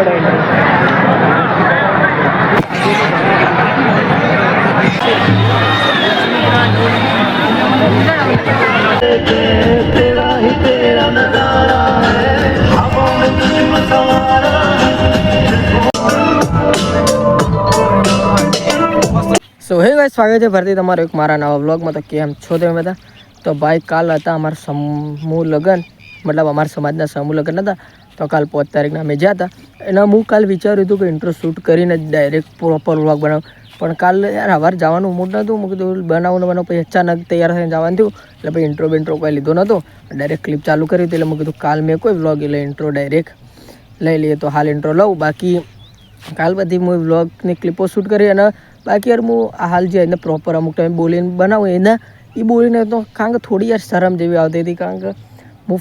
સો હે ગાઈસ, સ્વાગત છે ફરીથી તમારો એક મારા નવા વ્લોગમાં. તો કેમ છો તમે બધા? તો ભાઈ કાલ હતા અમારા સમૂહ લગ્ન, મતલબ અમારા સમાજના સમૂહ લગ્ન હતા. તો કાલ 5 તારીખના અમે ગયા હતા. એના હું કાલ વિચાર્યું હતું કે ઇન્ટ્રો શૂટ કરીને ડાયરેક્ટ પ્રોપર વ્લોગ બનાવું, પણ કાલ યાર સવારે જવાનું મૂડ નહોતું. મેં કીધું બનાવું પછી અચાનક તૈયાર થઈને જવાનું થયું, એટલે પછી ઇન્ટ્રો બેન્ટ્રો કોઈ લીધો નહોતો. ડાયરેક્ટ ક્લિપ ચાલુ કરી હતી, એટલે મેં કીધું કાલ મેં કોઈ વ્લોગ એટલે ઇન્ટ્રો ડાયરેક્ટ લઈ લઈએ. તો હાલ ઇન્ટ્રો લઉં, બાકી કાલ બધી હું વ્લોગની ક્લિપો શૂટ કરી. અને બાકી યાર હું હાલ જે એને પ્રોપર અમુક ટાઈમ બોલીને બનાવું એને એ બોલીને તો કારણ કે થોડી યાર શરમ જેવી આવતી હતી. કારણ કે હું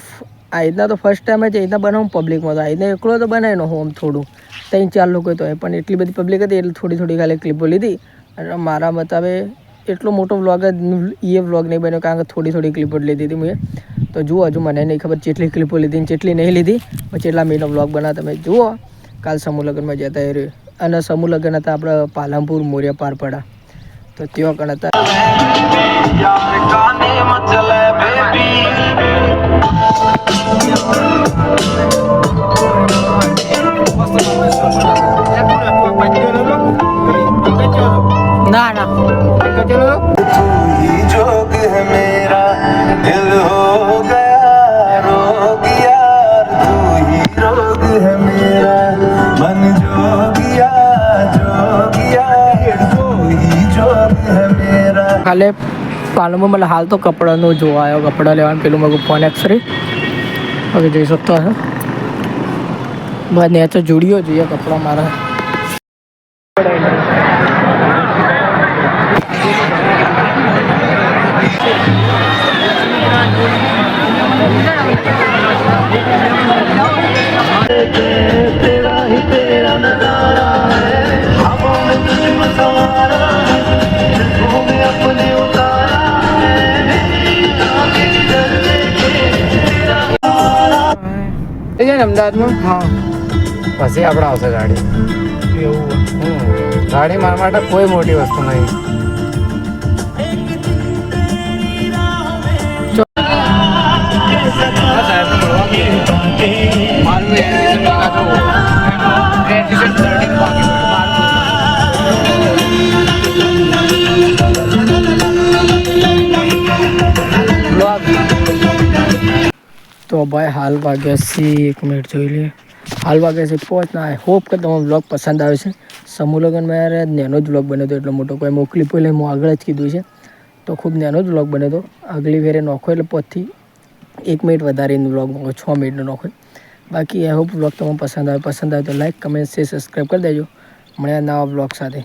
આ રીતના તો ફર્સ્ટ ટાઈમ જ રીતના બનાવું પબ્લિકમાં. તો આ રીતના એકલો તો બનાવી ન હું આમ થોડું 3-4 લોકો તો પણ એટલી બધી પબ્લિક હતી એટલે થોડી ખાલી ક્લિપો લીધી. અને મારા મતાબે એટલો મોટો વ્લોગ જ એ વ્લોગ નહીં બન્યો, કારણ કે થોડી ક્લિપો જ લીધી હતી મેં. તો જુઓ, હજુ મને નહીં ખબર જેટલી ક્લિપો લીધી ને જેટલી નહીં લીધી, પછી એટલા મેનો વ્લોગ બનાવ તમે જુઓ. કાલ સમૂહ લગ્નમાં જતા એ રહ્યું, અને સમૂહ લગ્ન હતા આપણે પાલનપુર મોરિયા પારપડા. તો ત્યાં કણ હતા. ના ના કાલે પાલનપુર મતલબ હાલ તો કપડાનું જોવા આવ્યો, કપડાં લેવાનું પેલું મારું ફોન એક્સરી હવે જઈ શકતો હશે. બસ ને તો જુડિયો જોઈએ કપડાં મારા. અમદાવાદમાં હા, પછી આપણે આવશે ગાડી. એવું ગાડી મારા માટે કોઈ મોટી વસ્તુ નહીં. તો ભાઈ હાલ વાગ્યા છે, 1 મિનિટ જોઈ લે, હાલ વાગ્યા છે 5 ના. આઈ હોપ કે તમને વ્લોગ પસંદ આવે છે. સમૂહ લગ્નમાં યાર નેનો જ વ્લોગ બન્યો હતો, એટલો મોટો કોઈ મોકલી પહેલાં હું આગળ જ કીધું છે. તો ખૂબ નેનો જ વ્લોગ બન્યો હતો. આગલી ફેરે નોખો એટલે 5 થી 1 મિનિટ વધારીને વ્લોગ 6 મિનિટનો નોખો. બાકી આઈ હોપ વ્લોગ તમને પસંદ આવે તો લાઈક, કમેન્ટ, શેર, સબસ્ક્રાઈબ કરી દેજો. મળ્યા નવા વ્લોગ સાથે.